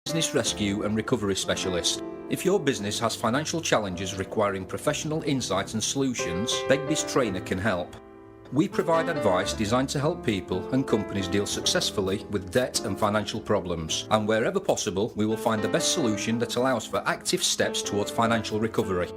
Business Rescue and Recovery Specialist. If your business has financial challenges requiring professional insight and solutions, Begbie's Trainer can help. We provide advice designed to help people and companies deal successfully with debt and financial problems. And wherever possible, we will find the best solution that allows for active steps towards financial recovery.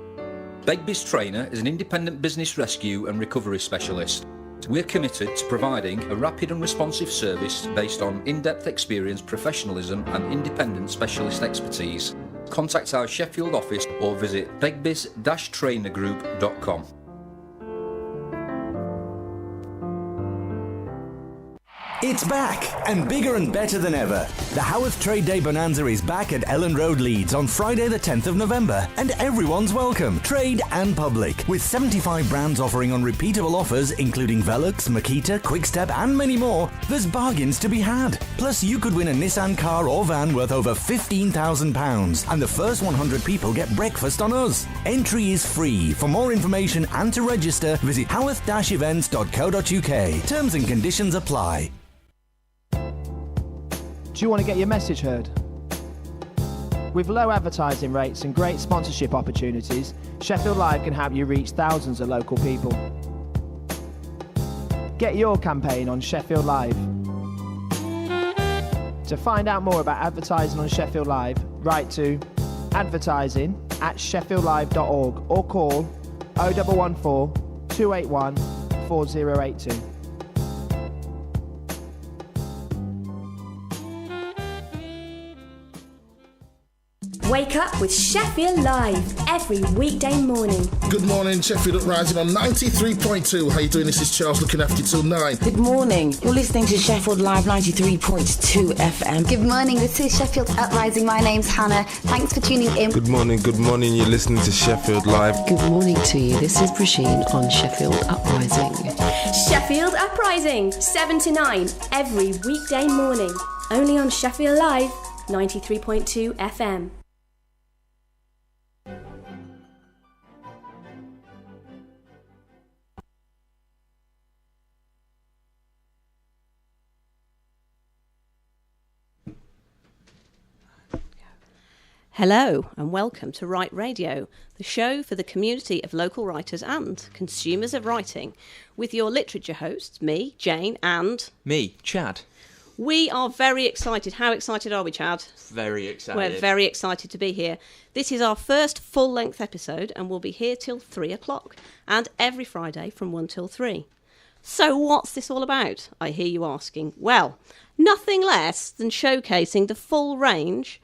Begbie's Trainer is an independent business rescue and recovery specialist. We're committed to providing a rapid and responsive service based on in-depth experience, professionalism and independent specialist expertise. Contact our Sheffield office or visit begbies-trainergroup.com. It's back, and bigger and better than ever. The Haworth Trade Day Bonanza is back at Ellen Road, Leeds on Friday the 10th of November, and everyone's welcome, trade and public, with 75 brands offering unrepeatable offers including Velux, Makita, Quickstep and many more. There's bargains to be had. Plus you could win a Nissan car or van worth over £15,000, and the first 100 people get breakfast on us. Entry is free. For more information and to register, visit haworth-events.co.uk. Terms and conditions apply. Do you want to get your message heard? With low advertising rates and great sponsorship opportunities, Sheffield Live can help you reach thousands of local people. Get your campaign on Sheffield Live. To find out more about advertising on Sheffield Live, write to advertising@sheffieldlive.org or call 0114 281 4082. Wake up with Sheffield Live every weekday morning. Good morning, Sheffield Uprising on 93.2. How you doing? This is Charles looking after you till 9. Good morning. You're listening to Sheffield Live 93.2 FM. Good morning. This is Sheffield Uprising. My name's Hannah. Thanks for tuning in. Good morning. Good morning. You're listening to Sheffield Live. Good morning to you. This is Brasheen on Sheffield Uprising. Sheffield Uprising, 7 to 9 every weekday morning. Only on Sheffield Live 93.2 FM. Hello and welcome to Write Radio, the show for the community of local writers and consumers of writing, with your literature hosts, me, Jane, and... me, Chad. We are very excited. How excited are we, Chad? Very excited. We're very excited to be here. This is our first full-length episode and we'll be here till 3 o'clock and every Friday from 1 till 3. So what's this all about, I hear you asking? Well, nothing less than showcasing the full range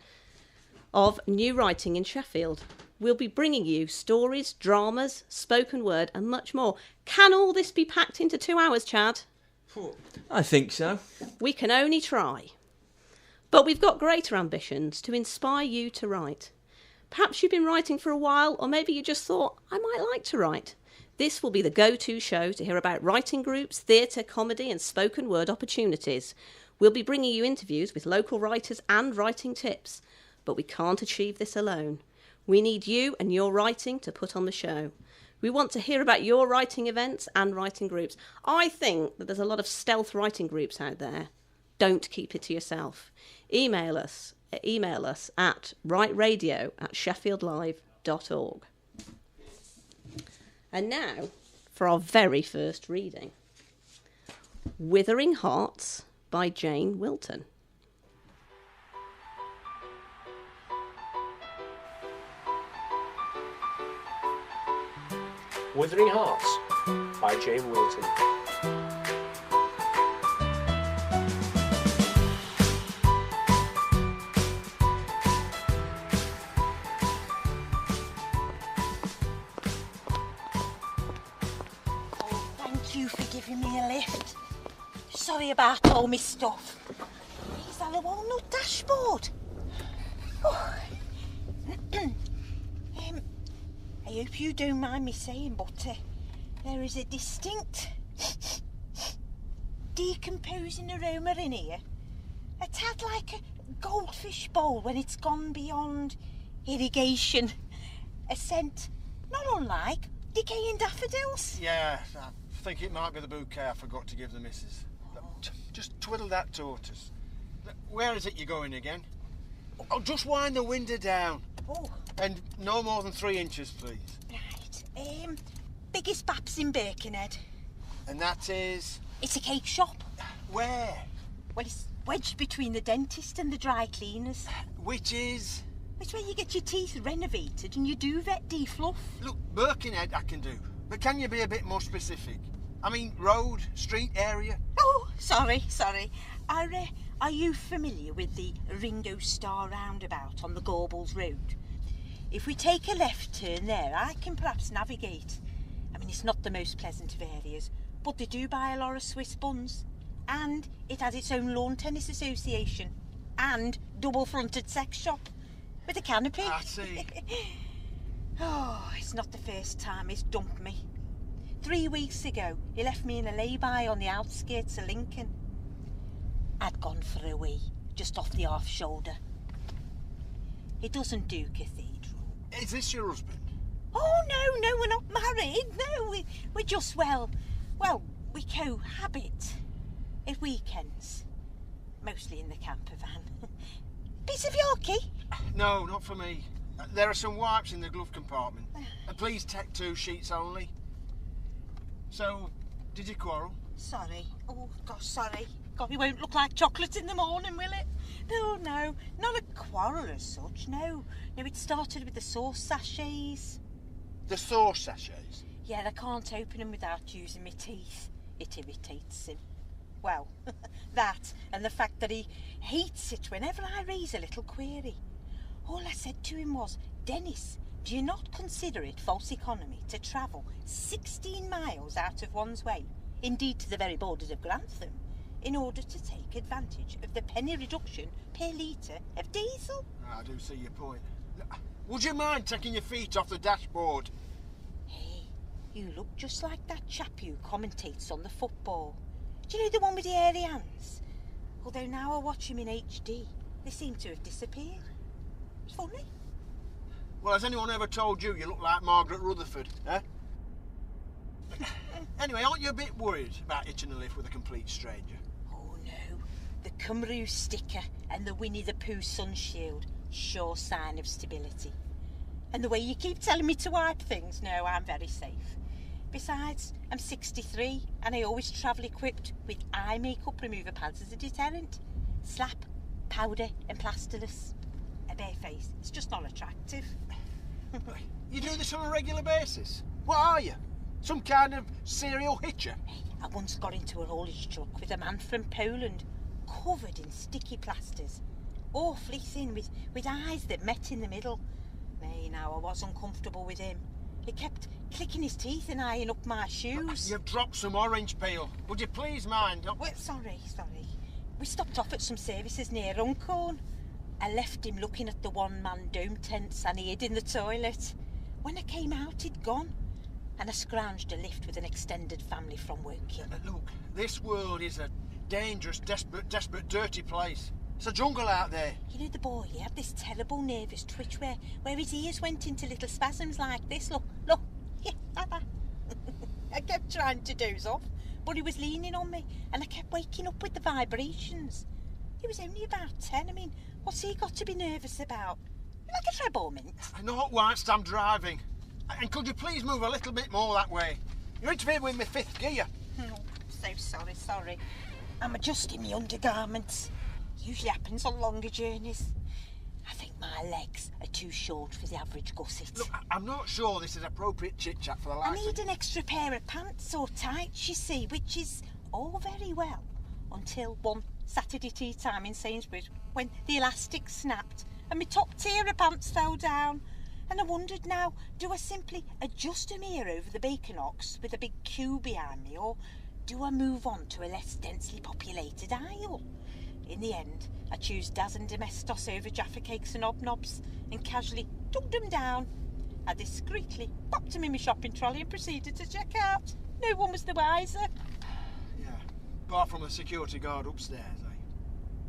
of new writing in Sheffield. We'll be bringing you stories, dramas, spoken word and much more. Can all this be packed into 2 hours, Chad? I think so. We can only try. But we've got greater ambitions to inspire you to write. Perhaps you've been writing for a while, or maybe you just thought, I might like to write. This will be the go-to show to hear about writing groups, theatre, comedy and spoken word opportunities. We'll be bringing you interviews with local writers and writing tips. But we can't achieve this alone. We need you and your writing to put on the show. We want to hear about your writing events and writing groups. I think that there's a lot of stealth writing groups out there. Don't keep it to yourself. Email us at writeradio@sheffieldlive.org. And now for our very first reading. Withering Hearts by Jane Wilton. Withering Hearts by Jane Wilton. Oh, thank you for giving me a lift. Sorry about all my stuff. Is that a walnut dashboard? Oh. I hope you don't mind me saying, but there is a distinct decomposing aroma in here. A tad like a goldfish bowl when it's gone beyond irrigation. A scent not unlike decaying daffodils. Yeah, I think it might be the bouquet I forgot to give the missus. Just twiddle that tortoise. Where is it you're going again? Oh, just wind the window down. Oh. And no more than 3 inches, please. Right. Biggest Baps in Birkenhead. And that is? It's a cake shop. Where? Well, it's wedged between the dentist and the dry cleaners. Which is? It's where you get your teeth renovated and your duvet defluff. Look, Birkenhead I can do, but can you be a bit more specific? I mean, road, street, area? Oh, sorry. Are you familiar with the Ringo Starr roundabout on the Gorbals Road? If we take a left turn there, I can perhaps navigate. I mean, it's not the most pleasant of areas, but they do buy a lot of Swiss buns. And it has its own lawn tennis association. And double-fronted sex shop. With a canopy. I see. Oh, it's not the first time he's dumped me. 3 weeks ago, he left me in a lay-by on the outskirts of Lincoln. I'd gone for a wee, just off the half shoulder. He doesn't do cathedral. Is this your husband? Oh, no, we're not married. No, we're just, well, we cohabit. At weekends. Mostly in the camper van. Piece of Yorkie? No, not for me. There are some wipes in the glove compartment. And please take 2 sheets only. So, did you quarrel? Sorry. Oh, gosh, sorry. God, it won't look like chocolate in the morning, will it? No, not a quarrel as such, no. No, it started with the sauce sachets. The sauce sachets? Yeah, I can't open them without using my teeth. It irritates him. Well, that and the fact that he hates it whenever I raise a little query. All I said to him was, Dennis, do you not consider it false economy to travel 16 miles out of one's way, indeed to the very borders of Grantham, in order to take advantage of the penny reduction per litre of diesel? I do see your point. Would you mind taking your feet off the dashboard? Hey, you look just like that chap who commentates on the football. Do you know the one with the hairy hands? Although now I watch him in HD, they seem to have disappeared. It's funny. Well, has anyone ever told you look like Margaret Rutherford, eh? Anyway, aren't you a bit worried about hitching a lift with a complete stranger? Oh no, the Cymru sticker and the Winnie the Pooh sun shield, sure sign of stability. And the way you keep telling me to wipe things, no, I'm very safe. Besides, I'm 63 and I always travel equipped with eye makeup remover pads as a deterrent. Slap, powder and plasterless. A bare face, it's just not attractive. You do this on a regular basis? What are you? Some kind of serial hitcher? Hey, I once got into a haulage truck with a man from Poland, covered in sticky plasters. Awfully thin, with eyes that met in the middle. Nay, now I was uncomfortable with him. He kept clicking his teeth and eyeing up my shoes. You've dropped some orange peel. Would you please mind? Well, sorry. We stopped off at some services near Runcorn. I left him looking at the one-man dome tents and he hid in the toilet. When I came out, he'd gone. And I scrounged a lift with an extended family from working. Look, this world is a dangerous, desperate, dirty place. It's a jungle out there. You know the boy, he had this terrible nervous twitch where his ears went into little spasms like this. Look. Yeah, like that. I kept trying to doze off, but he was leaning on me and I kept waking up with the vibrations. He was only about 10. I mean, what's he got to be nervous about? Like a treble mint. Not whilst I'm driving. And could you please move a little bit more that way? You're interfering with my 5th gear. Oh, so sorry. I'm adjusting my undergarments. Usually happens on longer journeys. I think my legs are too short for the average gusset. Look, I'm not sure this is appropriate chit-chat for the likes I need an extra pair of pants or tights, you see, which is all very well until one Saturday tea time in Sainsbury's when the elastic snapped and my top tier of pants fell down. And I wondered now, do I simply adjust them here over the bacon ox with a big queue behind me, or do I move on to a less densely populated aisle? In the end, I choose Daz and Domestos over Jaffa Cakes and Hobnobs and casually tucked them down. I discreetly popped them in my shopping trolley and proceeded to check out. No one was the wiser. Yeah, apart from the security guard upstairs,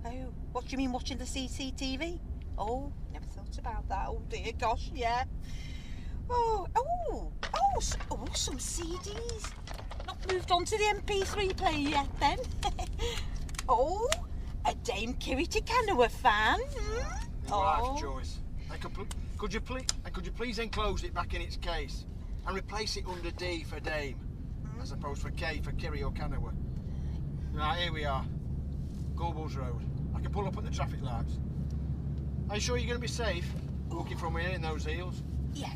eh? Oh, what do you mean watching the CCTV? Oh, never thought about that. Oh dear gosh, yeah. Oh, some CDs. Not moved on to the MP3 player yet then. Oh, a Dame Kiri Te Kanawa fan. Right, Joyce. Could you please enclose it back in its case and replace it under D for Dame, as opposed for K for Kirry or Canawa? Right, here we are. Gorbals Road. I can pull up at the traffic lights. Are you sure you're going to be safe walking from here in those heels? Yeah.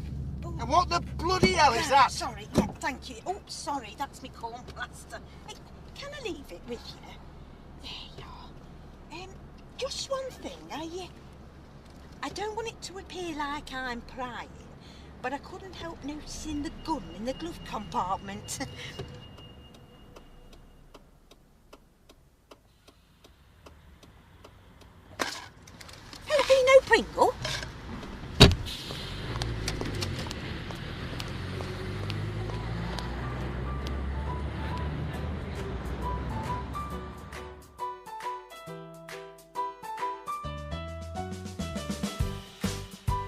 Ooh. And what the bloody hell is that? Sorry, yeah, thank you. Oh, sorry, that's me corn plaster. Hey, can I leave it with you? There you are. Just one thing, I don't want it to appear like I'm prying, but I couldn't help noticing the gun in the glove compartment. Jalapeno Pringle?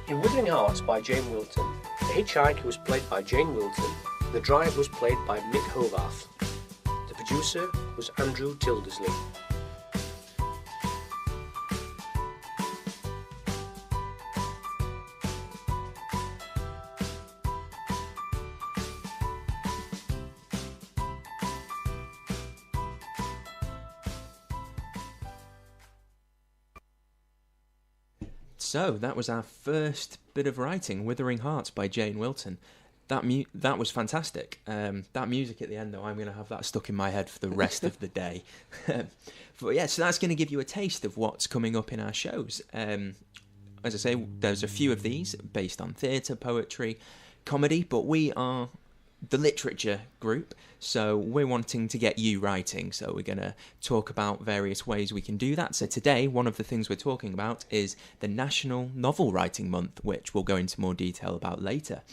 In Wuthering Hearts by Jane Wilton, the hitchhiker was played by Jane Wilton, the driver was played by Mick Hovarth. The producer was Andrew Tildesley. So that was our first bit of writing, Wuthering Hearts by Jane Wilton. That was fantastic. That music at the end, though, I'm going to have that stuck in my head for the rest of the day. But yeah, so that's going to give you a taste of what's coming up in our shows. As I say, there's a few of these based on theatre, poetry, comedy, but we are the literature group, so we're wanting to get you writing, so we're going to talk about various ways we can do that. So today, one of the things we're talking about is the National Novel Writing Month, which we'll go into more detail about later.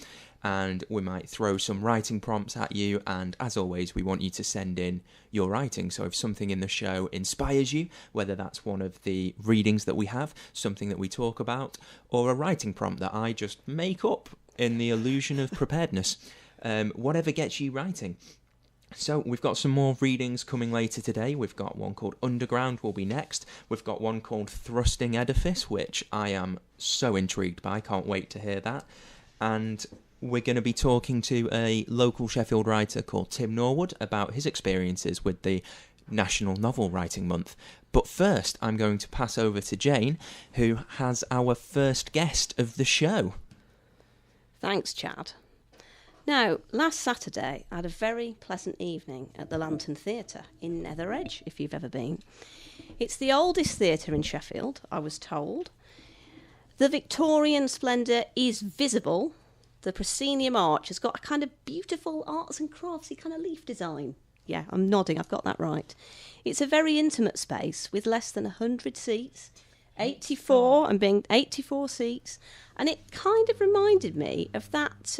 And we might throw some writing prompts at you, and as always, we want you to send in your writing. So if something in the show inspires you, whether that's one of the readings that we have, something that we talk about, or a writing prompt that I just make up in the illusion of preparedness, whatever gets you writing. So we've got some more readings coming later today. We've got one called Underground will be next. We've got one called Thrusting Edifice, which I am so intrigued by. Can't wait to hear that. And we're going to be talking to a local Sheffield writer called Tim Norwood about his experiences with the National Novel Writing Month. But first, I'm going to pass over to Jane, who has our first guest of the show. Thanks, Chad. Now, last Saturday, I had a very pleasant evening at the Lantern Theatre in Nether Edge, if you've ever been. It's the oldest theatre in Sheffield, I was told. The Victorian splendour is visible. The proscenium arch has got a kind of beautiful arts and craftsy kind of leaf design. Yeah, I'm nodding, I've got that right. It's a very intimate space with less than 100 seats, 84 seats, and it kind of reminded me of that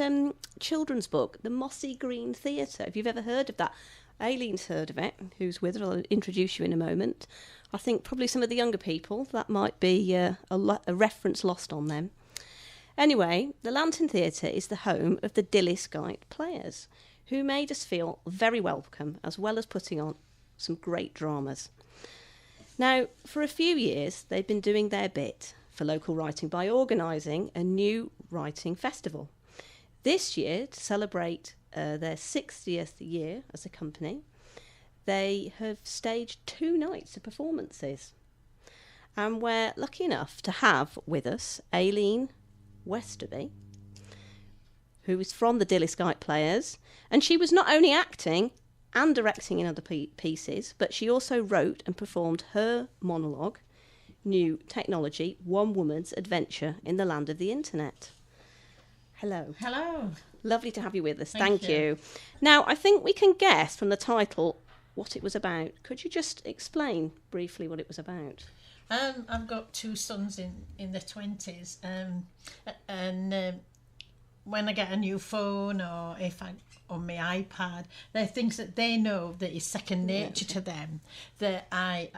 children's book, The Mossy Green Theatre. If you've ever heard of that, Aileen's heard of it, who's with her. I'll introduce you in a moment. I think probably some of the younger people, that might be a reference lost on them. Anyway, the Lantern Theatre is the home of the Dilyskyte Players, who made us feel very welcome, as well as putting on some great dramas. Now, for a few years, they've been doing their bit for local writing by organising a new writing festival. This year, to celebrate their 60th year as a company, they have staged 2 nights of performances. And we're lucky enough to have with us Aileen Westerby, who is from the Dilyskyte Players, and she was not only acting and directing in other pieces, but she also wrote and performed her monologue, New Technology, One Woman's Adventure in the Land of the Internet. Hello. Hello. Lovely to have you with us. Thank you. Now, I think we can guess from the title what it was about. Could you just explain briefly what it was about? I've got 2 sons in their 20s, and when I get a new phone or if I on my iPad, there are things that they know that is second nature to them that I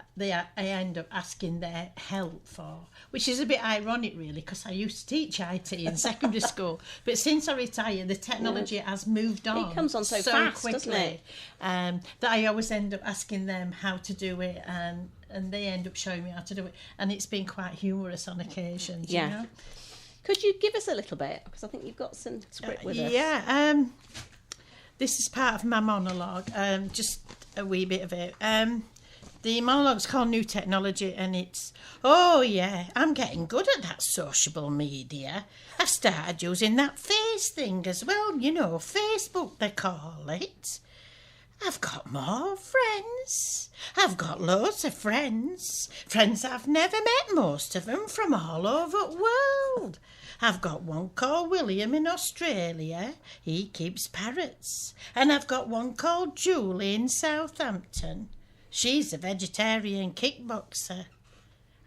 end up asking their help for, which is a bit ironic really, because I used to teach IT in secondary school, but since I retired the technology has moved on. It comes on so fast, quickly, doesn't it? That I always end up asking them how to do it, and and they end up showing me how to do it, and it's been quite humorous on occasions. Yeah. You know? Could you give us a little bit, because I think you've got some script with us. Yeah. This is part of my monologue. Just a wee bit of it. The monologue's called New Technology, and it's, oh yeah, I'm getting good at that sociable media. I've started using that face thing as well, you know, Facebook they call it. I've got more friends. I've got loads of friends. Friends I've never met, most of them from all over the world. I've got one called William in Australia. He keeps parrots. And I've got one called Julie in Southampton. She's a vegetarian kickboxer.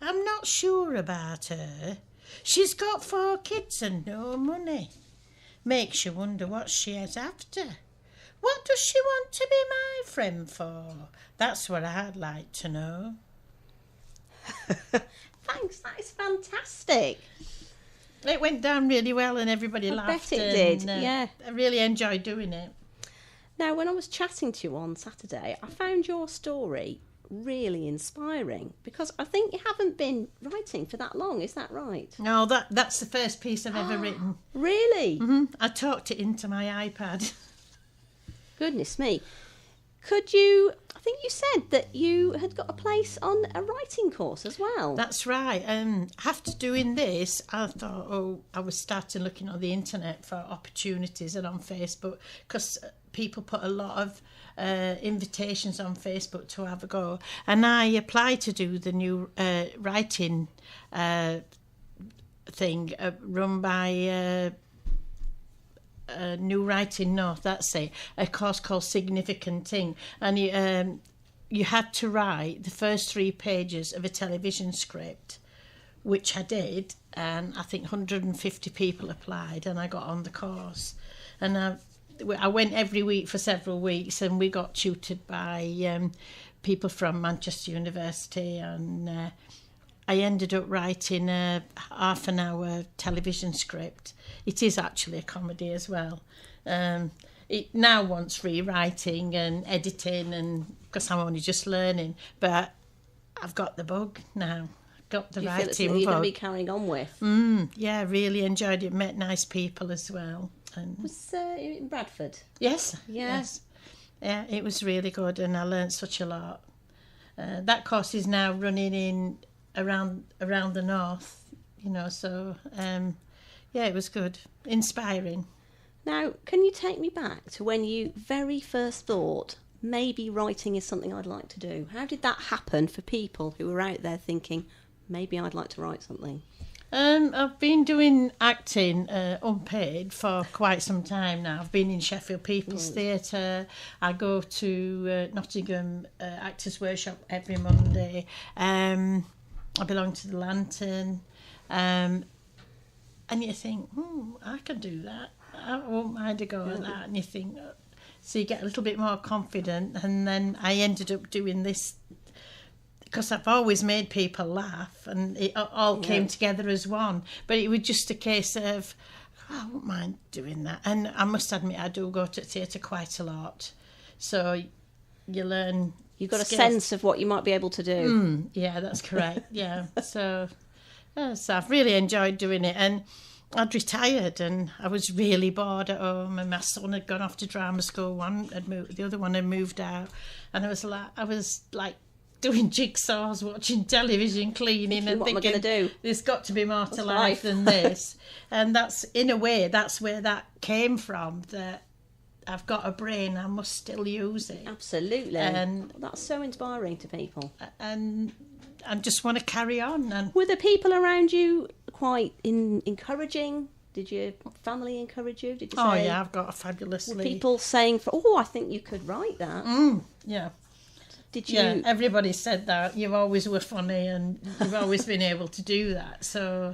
I'm not sure about her. She's got 4 kids and no money. Makes you wonder what she is after. What does she want to be my friend for? That's what I'd like to know. Thanks, that is fantastic. It went down really well and everybody laughed. I bet it did, yeah. I really enjoyed doing it. Now, when I was chatting to you on Saturday, I found your story really inspiring, because I think you haven't been writing for that long, is that right? No, that's the first piece I've ever written. Really? Mm-hmm. I talked it into my iPad. Goodness me. Could you, I think you said that you had got a place on a writing course as well. That's right. After doing this, I thought, I was starting looking on the internet for opportunities and on Facebook, because people put a lot of invitations on Facebook to have a go. And I applied to do the new writing thing run by New Writing North, that's it, a course called Significant Thing. And you had to write the first 3 pages of a television script, which I did, and I think 150 people applied, and I got on the course. And I went every week for several weeks, and we got tutored by people from Manchester University, and I ended up writing a half-an-hour television script. It is actually a comedy as well. It now wants rewriting and editing, and because I'm only just learning, but I've got the bug now. Got the writing bug. You're going to be carrying on with? Yeah, really enjoyed it. Met nice people as well. And was in Bradford? Yes. Yeah. Yes. Yeah, it was really good, and I learned such a lot. That course is now running in around the north, you know, so yeah, it was good, inspiring. Now, can you take me back to when you very first thought maybe writing is something I'd like to do? How did that happen for people who were out there thinking maybe I'd like to write something? I've been doing acting unpaid for quite some time now. I've been in Sheffield People's Theatre. I go to Nottingham Actors Workshop every Monday. I belong to the Lantern. And you think, I can do that. I won't mind a go at that. And you think, so you get a little bit more confident. And then I ended up doing this because I've always made people laugh, and it all came together as one. But it was just a case of, I won't mind doing that. And I must admit, I do go to theatre quite a lot. So you learn. You've got skills. A sense of what you might be able to do. Yeah, that's correct. Yeah. So I've really enjoyed doing it. And I'd retired, and I was really bored at home, and my son had gone off to drama school. One had moved, the other one had moved out, and I was like doing jigsaws, watching television, cleaning, and what thinking, am I going to do? There's got to be more to life than this. And that's, in a way, that's where that came from, that I've got a brain, I must still use it. Absolutely. And that's so inspiring to people. And I just want to carry on. And were the people around you quite encouraging? Did your family encourage you? Did you say, yeah, I've got a fabulously... Were people saying, I think you could write that? Yeah. Did you? Yeah, everybody said that. You always were funny, and you've always been able to do that. So,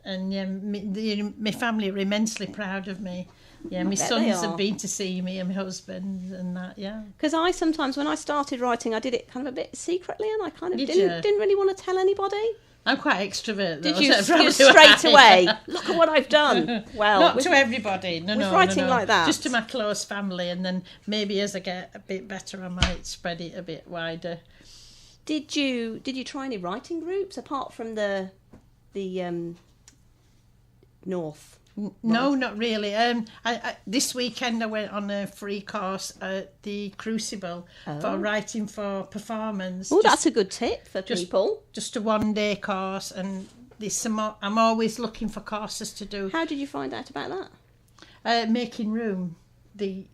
and yeah, my family are immensely proud of me. Yeah, my sons have been to see me, and my husband, and that. Yeah. Because I sometimes, when I started writing, I did it kind of a bit secretly, and I kind of didn't really want to tell anybody. I'm quite extrovert, though. Did you straight away? Look at what I've done. Well, not to everybody. No, writing like that. Just to my close family, and then maybe as I get a bit better, I might spread it a bit wider. Did you try any writing groups apart from the North? No, not really. I this weekend I went on a free course at the Crucible for writing for performance. Oh, that's a good tip for people. Just a 1-day course, and there's some more, I'm always looking for courses to do. How did you find out about that? Making room. The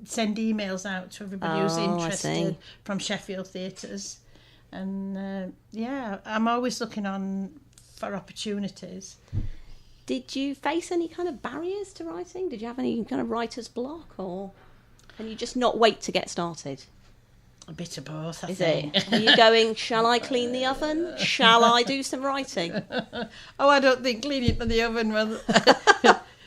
send emails out to everybody who's interested from Sheffield Theatres, and I'm always looking on for opportunities. Did you face any kind of barriers to writing? Did you have any kind of writer's block, or can you just not wait to get started? A bit of both, I think. think. Are you going, shall I clean the oven? Shall I do some writing? Oh, I don't think cleaning the oven was...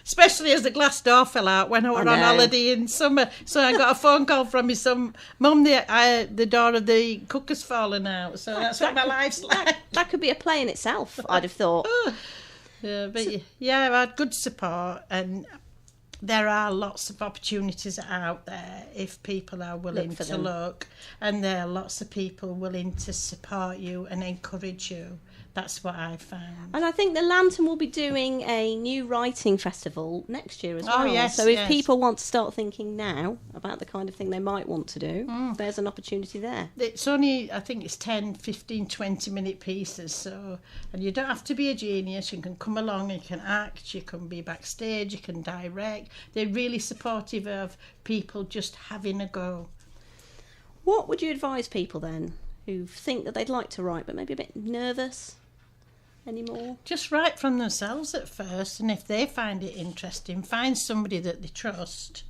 Especially as the glass door fell out when I was on holiday in summer. So I got a phone call from my son, Mum, the door of the cooker's fallen out. So that's what my life's like. That could be a play in itself, I'd have thought. Yeah, but I had good support, and there are lots of opportunities out there if people are willing to look, and there are lots of people willing to support you and encourage you. That's what I found. And I think the Lantern will be doing a new writing festival next year as well. Oh, yes. So if people want to start thinking now about the kind of thing they might want to do, there's an opportunity there. It's only, I think it's 10, 15, 20-minute pieces. So, and you don't have to be a genius. You can come along, you can act, you can be backstage, you can direct. They're really supportive of people just having a go. What would you advise people then who think that they'd like to write but maybe a bit nervous anymore? Just write from themselves at first, and if they find it interesting, find somebody that they trust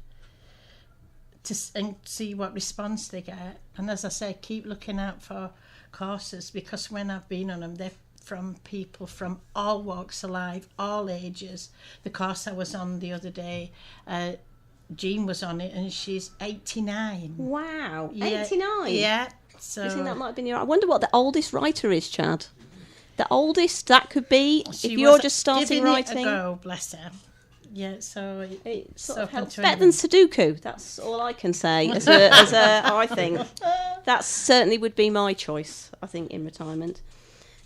and see what response they get. And as I say, keep looking out for courses, because when I've been on them, they're from people from all walks of life, all ages. The course I was on the other day, Jean was on it, and she's 89. Wow, yeah, 89? Yeah. So you think that might have been your... I wonder what the oldest writer is, Chad. The oldest that could be, if you're just starting writing. It a go, bless her. Yeah, so it sort of helps. Better than Sudoku. That's all I can say. As a, I think that certainly would be my choice. I think in retirement.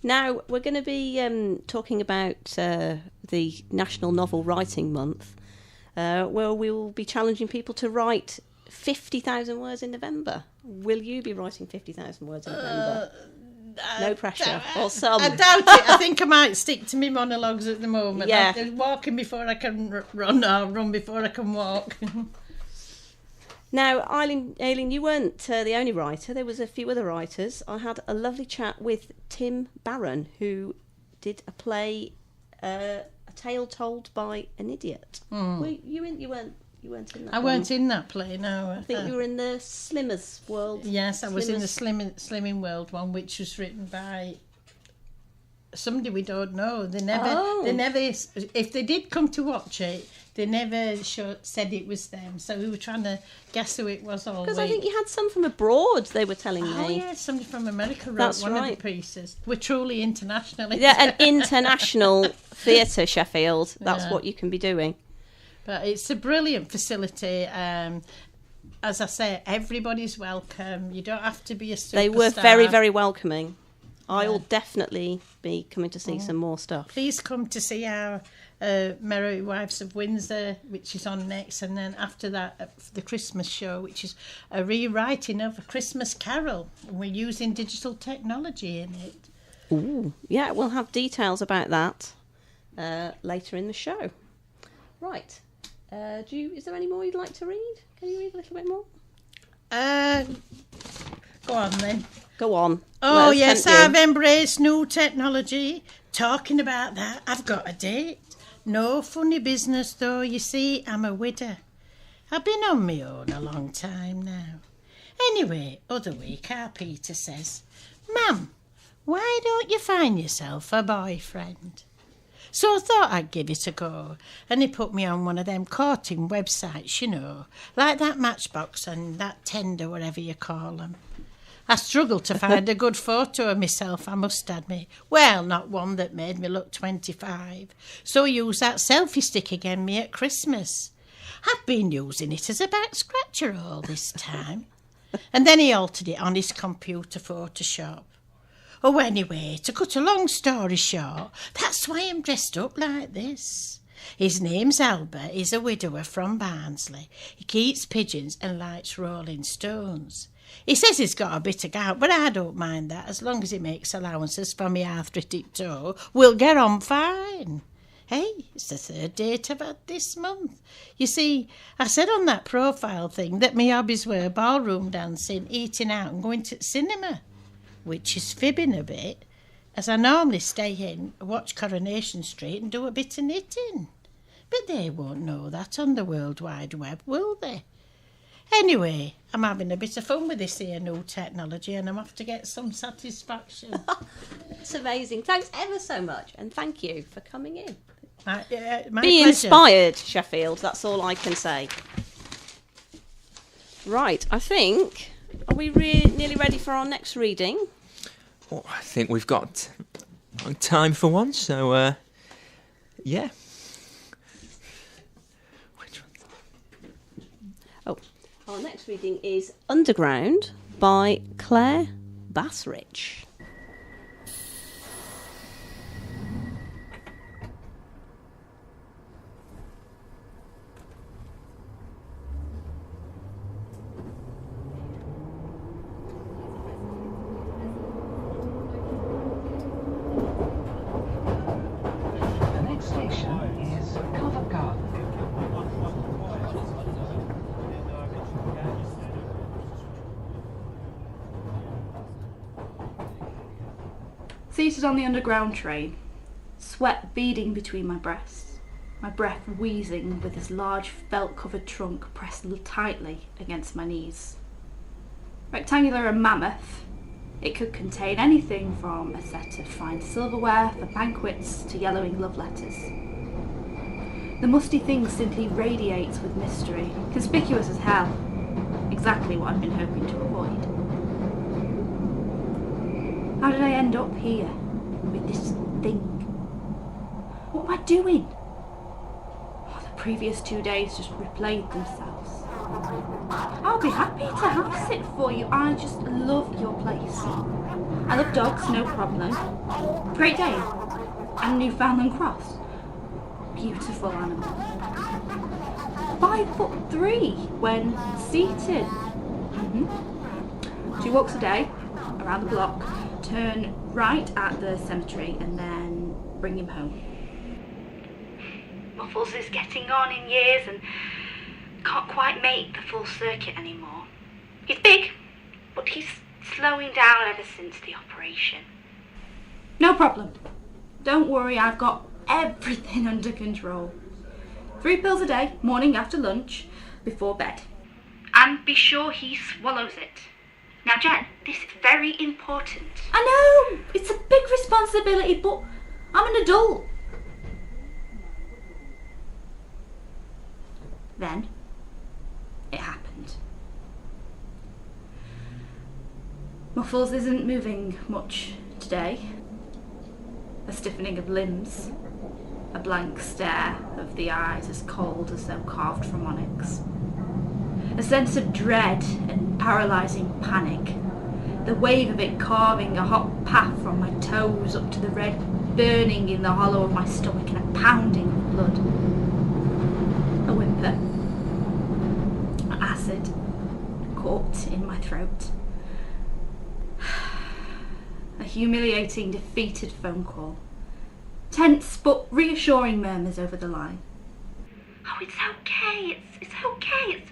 Now we're going to be talking about the National Novel Writing Month, where we will be challenging people to write 50,000 words in November. Will you be writing 50,000 words in November? No pressure. Or some. I doubt it. I think I might stick to my monologues at the moment. Yeah. I'm walking before I can run, or run before I can walk. Now, Aileen, you weren't the only writer. There was a few other writers. I had a lovely chat with Tim Barron, who did a play, A Tale Told by an Idiot. You weren't in that I weren't in that play, no. I think you were in the Slimmers world. Yes, I was in the Slimming World one, which was written by somebody we don't know. They never, if they did come to watch it, they never said it was them. So we were trying to guess who it was all Because I think you had some from abroad, they were telling me. Oh, yeah, somebody from America wrote one of the pieces. We're truly international. Yeah, an international theatre, Sheffield. That's what you can be doing. But it's a brilliant facility. As I say, everybody's welcome. You don't have to be a superstar. They were very, very welcoming. I'll definitely be coming to see some more stuff. Please come to see our Merry Wives of Windsor, which is on next, and then after that, the Christmas show, which is a rewriting of A Christmas Carol. We're using digital technology in it. Ooh, yeah, we'll have details about that later in the show. Right. Is there any more you'd like to read? Can you read a little bit more? Go on then. Go on. Oh yes, I've embraced new technology. Talking about that, I've got a date. No funny business though, you see, I'm a widow. I've been on my own a long time now. Anyway, other week our Peter says, Mum, why don't you find yourself a boyfriend? So I thought I'd give it a go, and he put me on one of them courting websites, you know, like that Matchbox and that Tinder, whatever you call them. I struggled to find a good photo of myself, I must admit. Well, not one that made me look 25. So I used that selfie stick again me at Christmas. I've been using it as a back scratcher all this time. And then he altered it on his computer Photoshop. Oh, anyway, to cut a long story short, that's why I'm dressed up like this. His name's Albert, he's a widower from Barnsley. He keeps pigeons and likes Rolling Stones. He says he's got a bit of gout, but I don't mind that. As long as he makes allowances for my arthritic toe, we'll get on fine. Hey, it's the 3rd date I've had this month. You see, I said on that profile thing that my hobbies were ballroom dancing, eating out and going to the cinema, which is fibbing a bit, as I normally stay in, watch Coronation Street and do a bit of knitting. But they won't know that on the World Wide Web, will they? Anyway, I'm having a bit of fun with this here new technology and I'm off to get some satisfaction. It's amazing. Thanks ever so much, and thank you for coming in. My Be pleasure. inspired, Sheffield, that's all I can say. Right, I think, are we nearly ready for our next reading? Oh, I think we've got time for one, so yeah. Oh, our next reading is Underground by Claire Bassrich. Seated on the underground train, sweat beading between my breasts, my breath wheezing with his large felt-covered trunk pressed tightly against my knees. Rectangular and mammoth, it could contain anything from a set of fine silverware for banquets to yellowing love letters. The musty thing simply radiates with mystery, conspicuous as hell, exactly what I've been hoping to avoid. How did I end up here, with this thing? What am I doing? Oh, the previous 2 days just replayed themselves. I'll be happy to house sit for you. I just love your place. I love dogs, no problem. Great Dane and Newfoundland Cross. Beautiful animal. 5'3" when seated. 2 walks a day, around the block. Turn right at the cemetery and then bring him home. Muffles is getting on in years and can't quite make the full circuit anymore. He's big, but he's slowing down ever since the operation. No problem. Don't worry, I've got everything under control. 3 pills a day, morning after lunch, before bed. And be sure he swallows it. Now, Jen, this is very important. I know! It's a big responsibility, but I'm an adult. Then, it happened. Muffles isn't moving much today. A stiffening of limbs. A blank stare of the eyes as cold as though carved from onyx. A sense of dread and paralysing panic, the wave of it carving a hot path from my toes up to the red burning in the hollow of my stomach and a pounding of blood. A whimper. Acid caught in my throat. A humiliating, defeated phone call. Tense but reassuring murmurs over the line. Oh, it's okay, it's okay,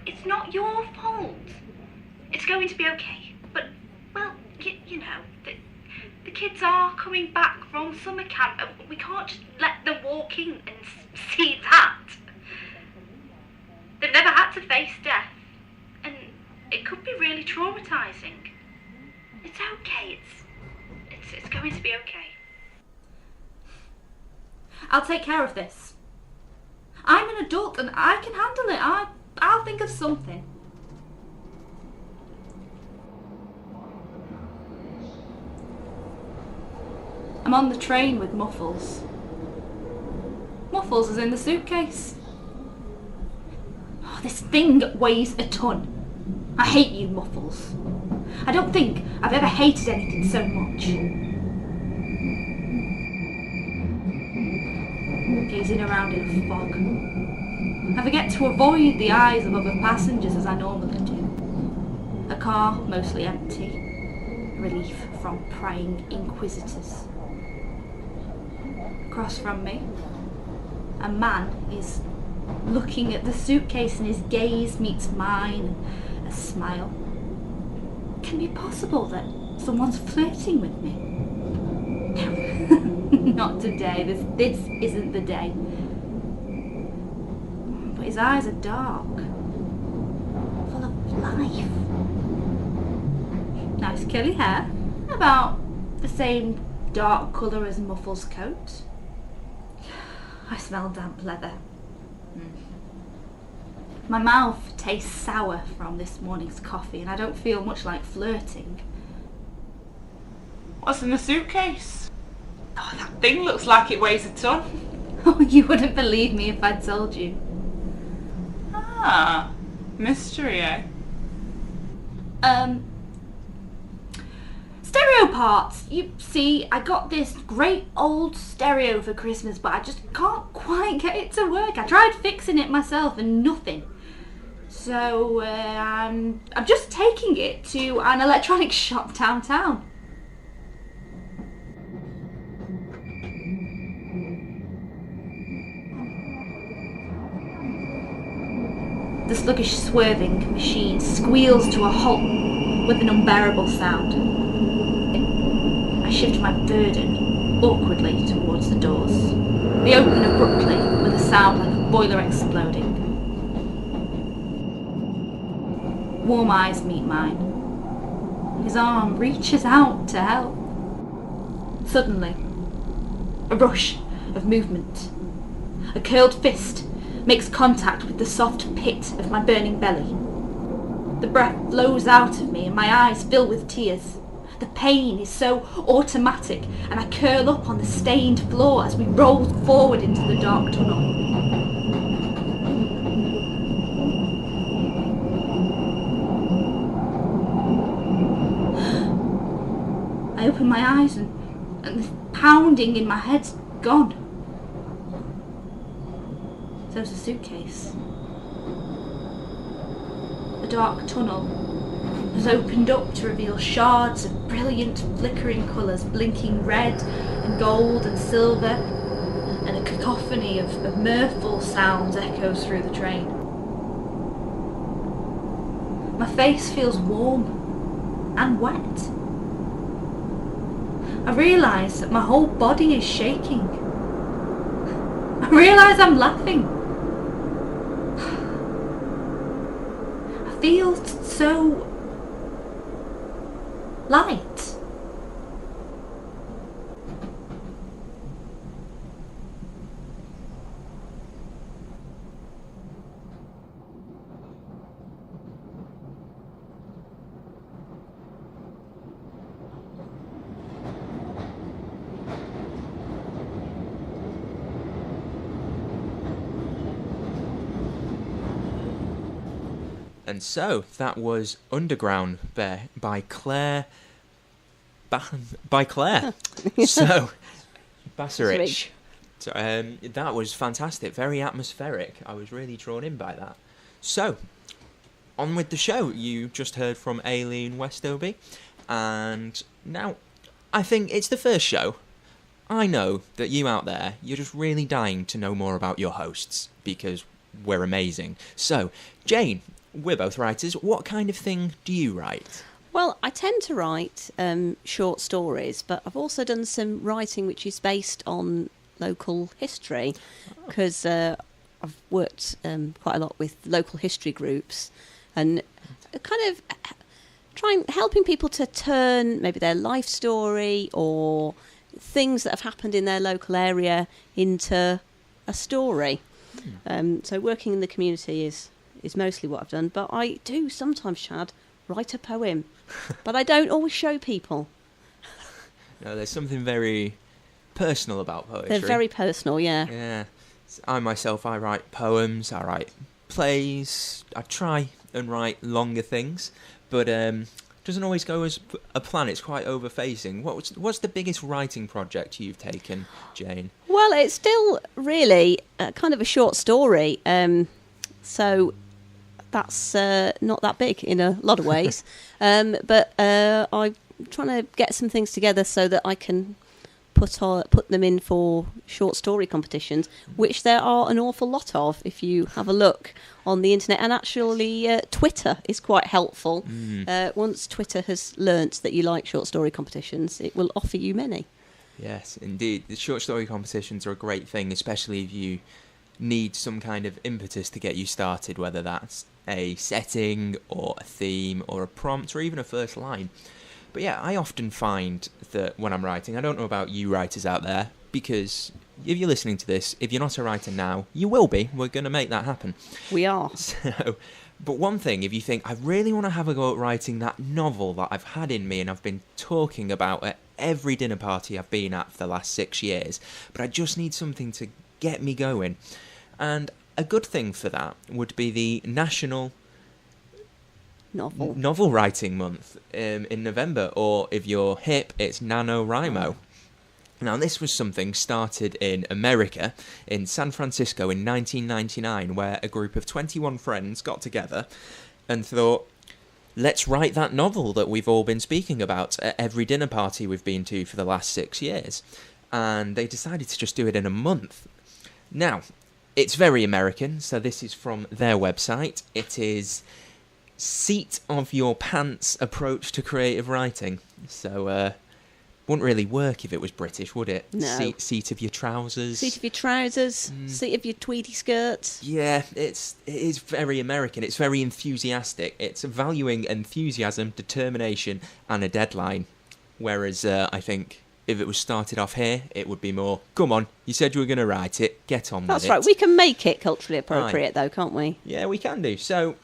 it's not your fault. It's going to be okay. But, well, you know, the kids are coming back from summer camp. We can't just let them walk in and see that. They've never had to face death. And it could be really traumatising. It's okay, it's going to be okay. I'll take care of this. I'm an adult and I can handle it. I'll think of something. I'm on the train with Muffles. Muffles is in the suitcase. Oh, this thing weighs a ton. I hate you, Muffles. I don't think I've ever hated anything so much. Gazing around in a fog. I forget to avoid the eyes of other passengers as I normally do. A car mostly empty. Relief from prying inquisitors. Across from me, a man is looking at the suitcase and his gaze meets mine. A smile. Can it be possible that someone's flirting with me? No, not today. This isn't the day. But his eyes are dark, full of life. Nice curly hair, about the same dark colour as Muffles' coat. I smell damp leather. My mouth tastes sour from this morning's coffee, and I don't feel much like flirting. What's in the suitcase? Oh, that thing looks like it weighs a ton. Oh, you wouldn't believe me if I told you. Ah, mystery, eh? Stereo parts. You see, I got this great old stereo for Christmas, but I just can't quite get it to work. I tried fixing it myself and nothing. So I'm just taking it to an electronics shop downtown. The sluggish swerving machine squeals to a halt with an unbearable sound. I shift my burden awkwardly towards the doors. They open abruptly with a sound like a boiler exploding. Warm eyes meet mine. His arm reaches out to help. Suddenly, a rush of movement. A curled fist makes contact with the soft pit of my burning belly. The breath flows out of me and my eyes fill with tears. The pain is so automatic, and I curl up on the stained floor as we roll forward into the dark tunnel. I open my eyes and the pounding in my head's gone. So's the suitcase. The dark tunnel has opened up to reveal shards of brilliant flickering colours, blinking red and gold and silver, and a cacophony of mirthful sounds echoes through the train. My face feels warm and wet. I realise that my whole body is shaking. I realise I'm laughing. I feel so light. And so that was Underground there by Claire. So Basarich. So, that was fantastic, very atmospheric. I was really drawn in by that. So, on with the show. You just heard from Aileen Westoby, and now I think it's the first show. I know that you out there, you're just really dying to know more about your hosts, because we're amazing. So, Jane, we're both writers. What kind of thing do you write? Well, I tend to write short stories, but I've also done some writing which is based on local history, because I've worked quite a lot with local history groups, and kind of helping people to turn maybe their life story or things that have happened in their local area into a story. So working in the community is mostly what I've done, but I do sometimes, Chad, write a poem, but I don't always show people. No, there's something very personal about poetry. They're very personal, yeah. Yeah. I myself, I write poems, I write plays, I try and write longer things, but doesn't always go as a plan. It's quite overfacing. What's the biggest writing project you've taken, Jane? Well, it's still really kind of a short story, so that's not that big in a lot of ways. But I'm trying to get some things together so that I can put them in for short story competitions, which there are an awful lot of if you have a look on the internet. And actually Twitter is quite helpful. Once Twitter has learnt that you like short story competitions, it will offer you many. Yes, indeed. The short story competitions are a great thing, especially if you need some kind of impetus to get you started, whether that's a setting or a theme or a prompt or even a first line. But yeah, I often find that when I'm writing, I don't know about you writers out there, because if you're listening to this, if you're not a writer now, you will be. We're going to make that happen. We are. But one thing, if you think, I really want to have a go at writing that novel that I've had in me and I've been talking about at every dinner party I've been at for the last 6 years, but I just need something to get me going. And a good thing for that would be the National Novel Writing Month in November, or if you're hip, it's NaNoWriMo. Now, this was something started in America, in San Francisco in 1999, where a group of 21 friends got together and thought, let's write that novel that we've all been speaking about at every dinner party we've been to for the last 6 years. And they decided to just do it in a month. Now, it's very American, so this is from their website. It is seat of your pants approach to creative writing. So, wouldn't really work if it was British, would it? No. Seat of your trousers. Seat of your trousers, seat of your tweedy skirts. Yeah, it is very American. It's very enthusiastic. It's valuing enthusiasm, determination, and a deadline. Whereas I think if it was started off here, it would be more, come on, you said you were going to write it, get on with it. That's right. We can make it culturally appropriate, though, can't we? Yeah, we can do. So,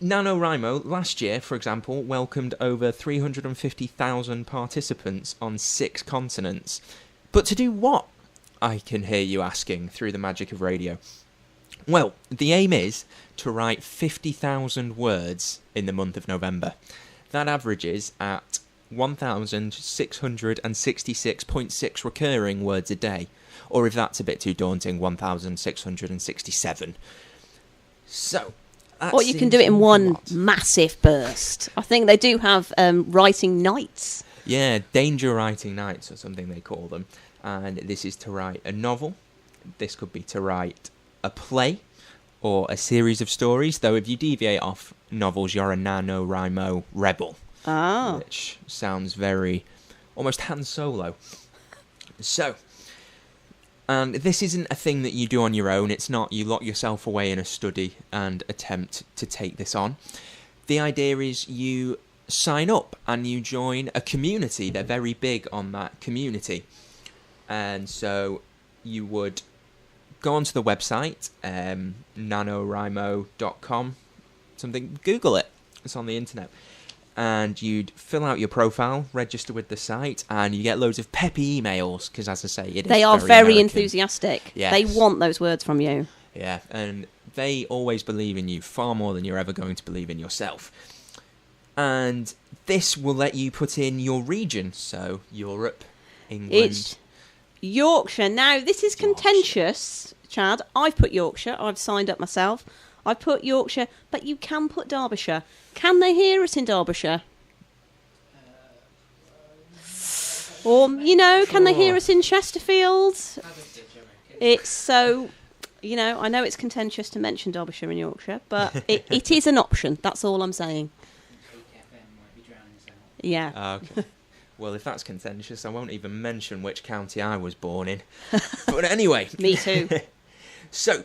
NaNoWriMo, last year, for example, welcomed over 350,000 participants on 6 continents. But to do what, I can hear you asking through the magic of radio? Well, the aim is to write 50,000 words in the month of November. That averages at 1,666.6 recurring words a day. Or if that's a bit too daunting, 1,667. So, or you can do it in one massive burst. I think they do have writing nights. Yeah, danger writing nights or something they call them. And this is to write a novel. This could be to write a play or a series of stories. Though if you deviate off novels, you're a NaNoWriMo rebel. Ah. Which sounds very almost Han Solo. So, and this isn't a thing that you do on your own. It's not you lock yourself away in a study and attempt to take this on. The idea is you sign up and you join a community. They're very big on that community. And so you would go onto the website, nanowrimo.com, something, Google it. It's on the internet. And you'd fill out your profile, register with the site, and you get loads of peppy emails, because as I say, they are very enthusiastic. Yes. They want those words from you. Yeah, and they always believe in you far more than you're ever going to believe in yourself. And this will let you put in your region, so Europe, England. It's Yorkshire. Now, this is contentious, Chad. I've put Yorkshire. I've signed up myself. I've put Yorkshire, but you can put Derbyshire. Can they hear us in Derbyshire? Or, can they hear us in Chesterfield? It's so, I know it's contentious to mention Derbyshire and Yorkshire, but it is an option. That's all I'm saying. Yeah. Okay. Well, if that's contentious, I won't even mention which county I was born in. But anyway. Me too. So,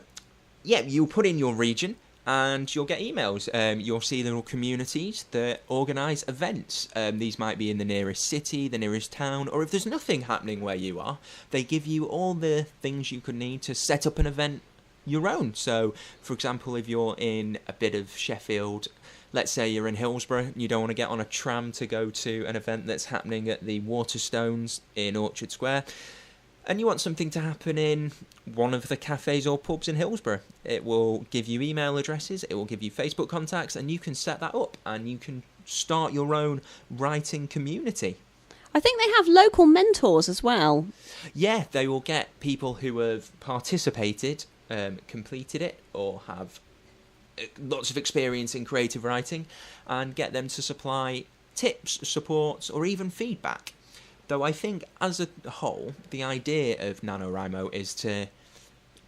yeah, you'll put in your region and you'll get emails. You'll see little communities that organise events. These might be in the nearest city, the nearest town, or if there's nothing happening where you are, they give you all the things you could need to set up an event your own. So, for example, if you're in a bit of Sheffield, let's say you're in Hillsborough, and you don't want to get on a tram to go to an event that's happening at the Waterstones in Orchard Square, and you want something to happen in one of the cafes or pubs in Hillsborough, it will give you email addresses, it will give you Facebook contacts, and you can set that up and you can start your own writing community. I think they have local mentors as well. Yeah, they will get people who have participated, completed it, or have lots of experience in creative writing, and get them to supply tips, support, or even feedback. Though I think, as a whole, the idea of NaNoWriMo is to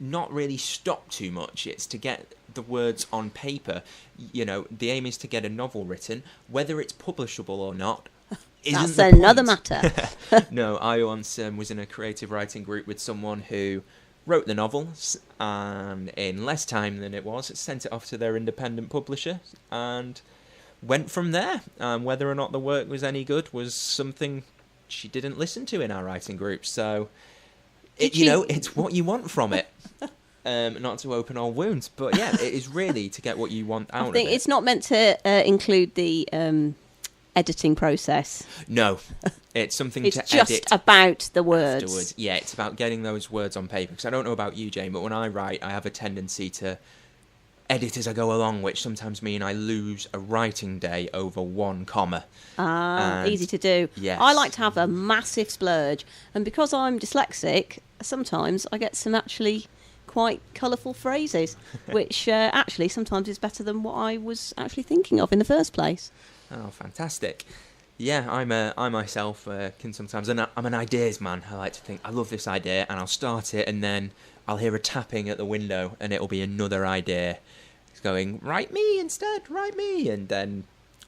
not really stop too much. It's to get the words on paper. You know, the aim is to get a novel written, whether it's publishable or not. That's another matter. No, I once was in a creative writing group with someone who wrote the novel, and in less time than it was, sent it off to their independent publisher, and went from there. Whether or not the work was any good was something she didn't listen to in our writing group. So, it's what you want from it. Not to open old wounds, but yeah, it is really to get what you want out of it. I think it's not meant to include the editing process. No, it's something it's to edit. It's just about the words. Afterwards. Yeah, it's about getting those words on paper. Because I don't know about you, Jane, but when I write, I have a tendency to edit as I go along, which sometimes mean I lose a writing day over one comma. Easy to do. Yes. I like to have a massive splurge, and because I'm dyslexic, sometimes I get some actually quite colourful phrases, which actually sometimes is better than what I was actually thinking of in the first place. Oh, fantastic. Yeah, I myself can sometimes, and I'm an ideas man. I like to think, I love this idea, and I'll start it, and then I'll hear a tapping at the window, and it'll be another idea. It's going, write me instead, write me, and then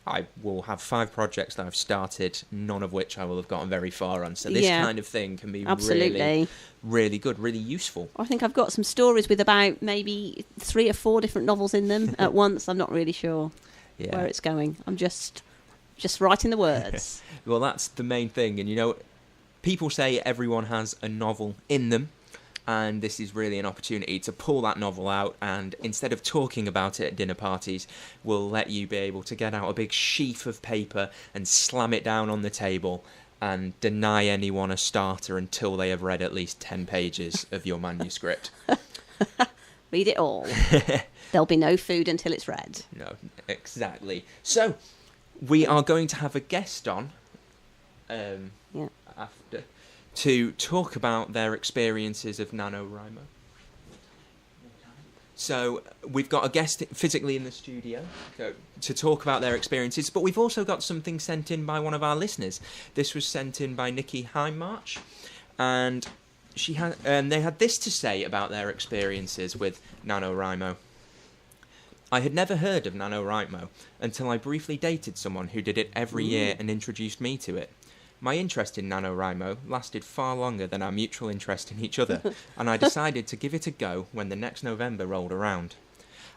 I will have 5 projects that I've started, none of which I will have gotten very far on. So this kind of thing can be really, really good, really useful. I think I've got some stories with about maybe 3 or 4 different novels in them at once. I'm not really sure where it's going. I'm just writing the words. Well, that's the main thing. And, people say everyone has a novel in them. And this is really an opportunity to pull that novel out, and instead of talking about it at dinner parties, we'll let you be able to get out a big sheaf of paper and slam it down on the table and deny anyone a starter until they have read at least 10 pages of your manuscript. Read it all. There'll be no food until it's read. No, exactly. So, we are going to have a guest on after to talk about their experiences of NaNoWriMo. So we've got a guest physically in the studio to talk about their experiences, but we've also got something sent in by one of our listeners. This was sent in by Nikki Heimmarch, and they had this to say about their experiences with NaNoWriMo. I had never heard of NaNoWriMo until I briefly dated someone who did it every year and introduced me to it. My interest in NaNoWriMo lasted far longer than our mutual interest in each other, and I decided to give it a go when the next November rolled around.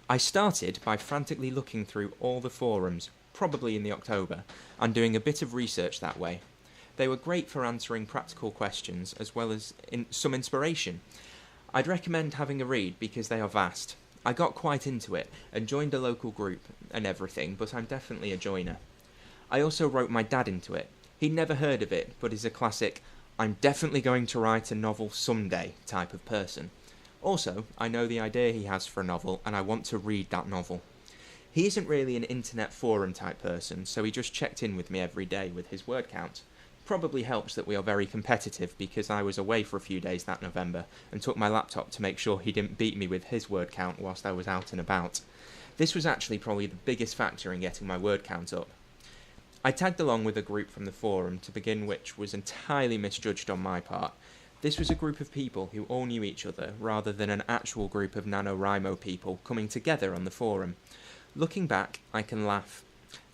I started by frantically looking through all the forums, probably in the October, and doing a bit of research that way. They were great for answering practical questions, as well as some inspiration. I'd recommend having a read because they are vast. I got quite into it, and joined a local group and everything, but I'm definitely a joiner. I also wrote my dad into it. He'd never heard of it, but is a classic, I'm definitely going to write a novel someday type of person. Also, I know the idea he has for a novel, and I want to read that novel. He isn't really an internet forum type person, so he just checked in with me every day with his word count. Probably helps that we are very competitive, because I was away for a few days that November, and took my laptop to make sure he didn't beat me with his word count whilst I was out and about. This was actually probably the biggest factor in getting my word count up. I tagged along with a group from the forum to begin, which was entirely misjudged on my part. This was a group of people who all knew each other, rather than an actual group of NaNoWriMo people coming together on the forum. Looking back, I can laugh.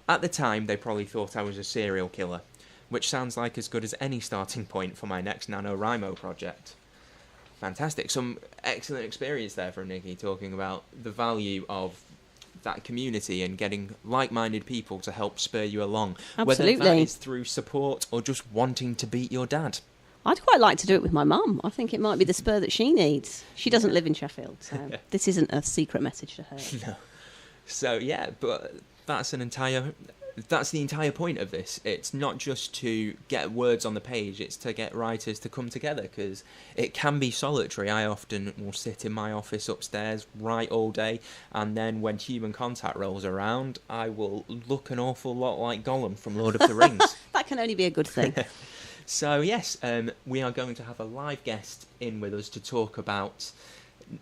At the time, they probably thought I was a serial killer, which sounds like as good as any starting point for my next NaNoWriMo project. Fantastic. Some excellent experience there from Nikki, talking about the value of that community and getting like-minded people to help spur you along. Absolutely. Whether that is through support or just wanting to beat your dad. I'd quite like to do it with my mum. I think it might be the spur that she needs. She doesn't live in Sheffield, so this isn't a secret message to her. No. So, yeah, but that's an entire that's the entire point of this. It's not just to get words on the page, it's to get writers to come together, because it can be solitary. I often will sit in my office upstairs, write all day, and then when Human Contact rolls around, I will look an awful lot like Gollum from Lord of the Rings. That can only be a good thing. So yes, we are going to have a live guest in with us to talk about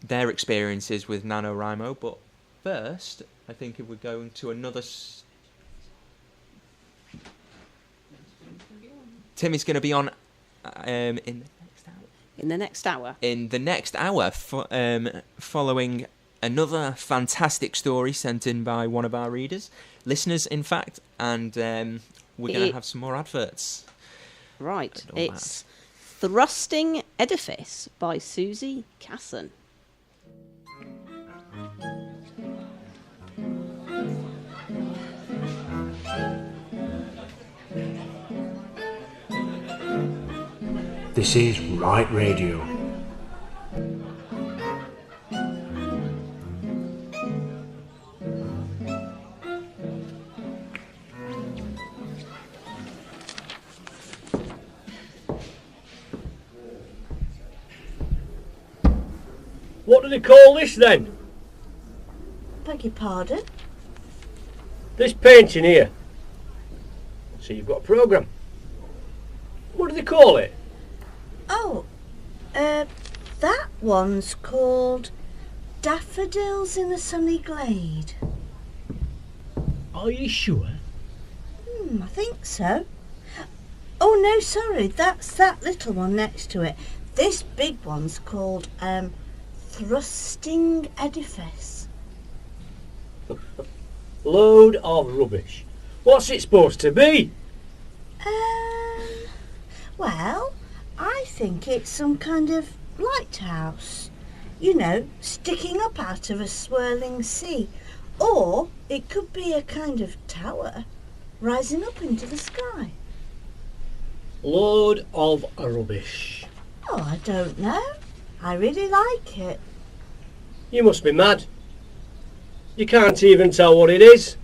their experiences with NaNoWriMo, but first, I think if we're going to another... Timmy's going to be on in the next hour. In the next hour, following another fantastic story sent in by one of our listeners, in fact, and we're going to have some more adverts. Right, it's Thrusting Edifice by Susie Casson. This is Right Radio. What do they call this then? Beg your pardon? This painting here. So you've got a programme. What do they call it? Oh, that one's called Daffodils in a Sunny Glade. Are you sure? I think so. Oh no, sorry, that's that little one next to it. This big one's called Thrusting Edifice. Load of rubbish. What's it supposed to be? Well, I think it's some kind of lighthouse. You know, sticking up out of a swirling sea. Or it could be a kind of tower rising up into the sky. Load of rubbish. Oh, I don't know. I really like it. You must be mad. You can't even tell what it is.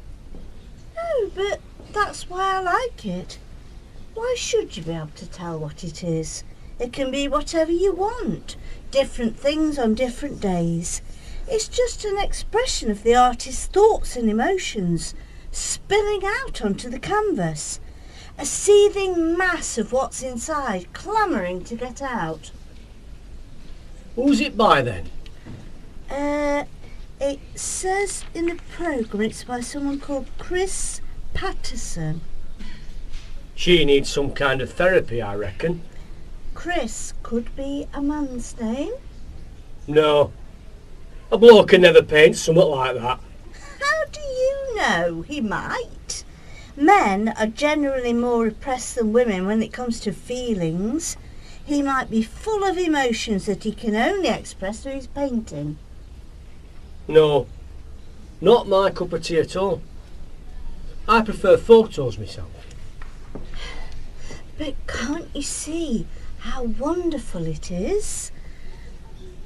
No, but that's why I like it. Why should you be able to tell what it is? It can be whatever you want. Different things on different days. It's just an expression of the artist's thoughts and emotions spilling out onto the canvas. A seething mass of what's inside, clamouring to get out. Who's it by then? It says in the programme it's by someone called Chris Patterson. She needs some kind of therapy, I reckon. Chris could be a man's name. No. A bloke can never paint something like that. How do you know? He might. Men are generally more repressed than women when it comes to feelings. He might be full of emotions that he can only express through his painting. No. Not my cup of tea at all. I prefer photos myself. But can't you see how wonderful it is?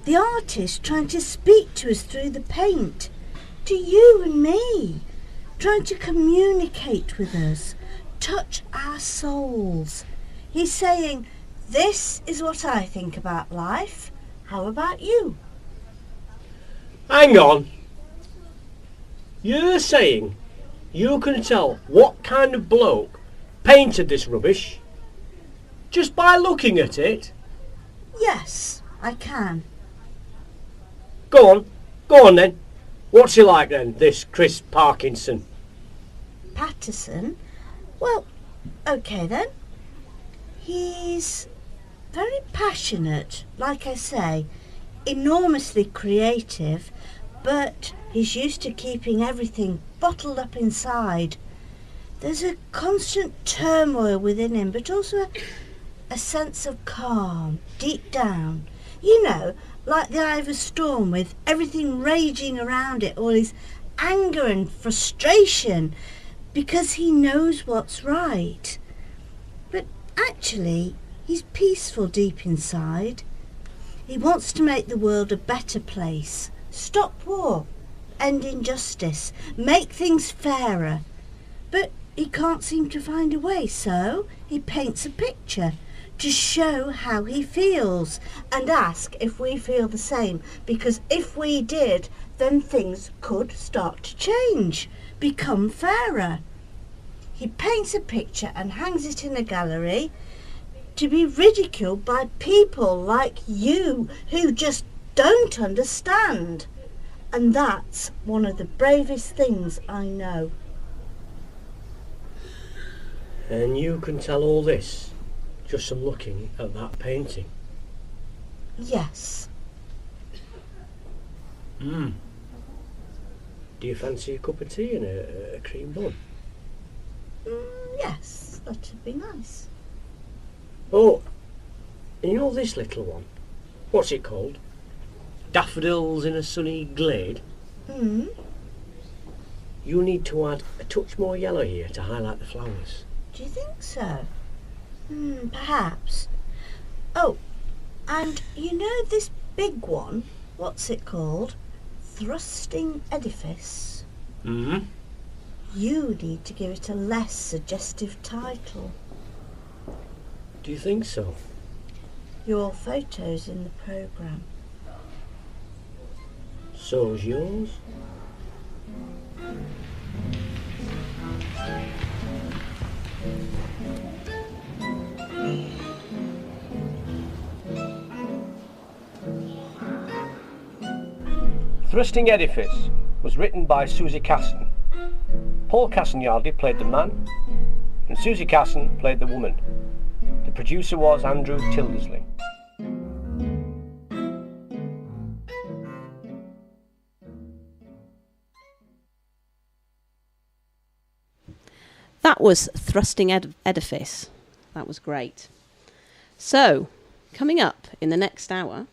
The artist trying to speak to us through the paint, to you and me, trying to communicate with us, touch our souls. He's saying, this is what I think about life. How about you? Hang on. You're saying you can tell what kind of bloke painted this rubbish just by looking at it? Yes, I can. Go on then. What's he like then, this Chris Parkinson? Patterson? Well, okay then. He's very passionate, like I say, enormously creative, but he's used to keeping everything bottled up inside. There's a constant turmoil within him, but also a sense of calm, deep down. You know, like the eye of a storm with everything raging around it, all his anger and frustration, because he knows what's right. But actually, he's peaceful deep inside. He wants to make the world a better place, stop war, end injustice, make things fairer. But he can't seem to find a way, so he paints a picture to show how he feels and ask if we feel the same, because if we did, then things could start to change, become fairer. He paints a picture and hangs it in a gallery to be ridiculed by people like you who just don't understand. And that's one of the bravest things I know. And you can tell all this just from looking at that painting? Yes. Do you fancy a cup of tea and a cream bun? Yes, that'd be nice. Oh, and you know this little one? What's it called? Daffodils in a sunny glade? You need to add a touch more yellow here to highlight the flowers. Do you think so? Perhaps. Oh, and you know this big one? What's it called? Thrusting edifice. You need to give it a less suggestive title. Do you think so? Your photo's in the programme. So's yours. Thrusting Edifice was written by Susie Casson. Paul Casson-Yardley played the man, and Susie Casson played the woman. The producer was Andrew Tildesley. That was Thrusting Edifice. That was great. So, coming up in the next hour,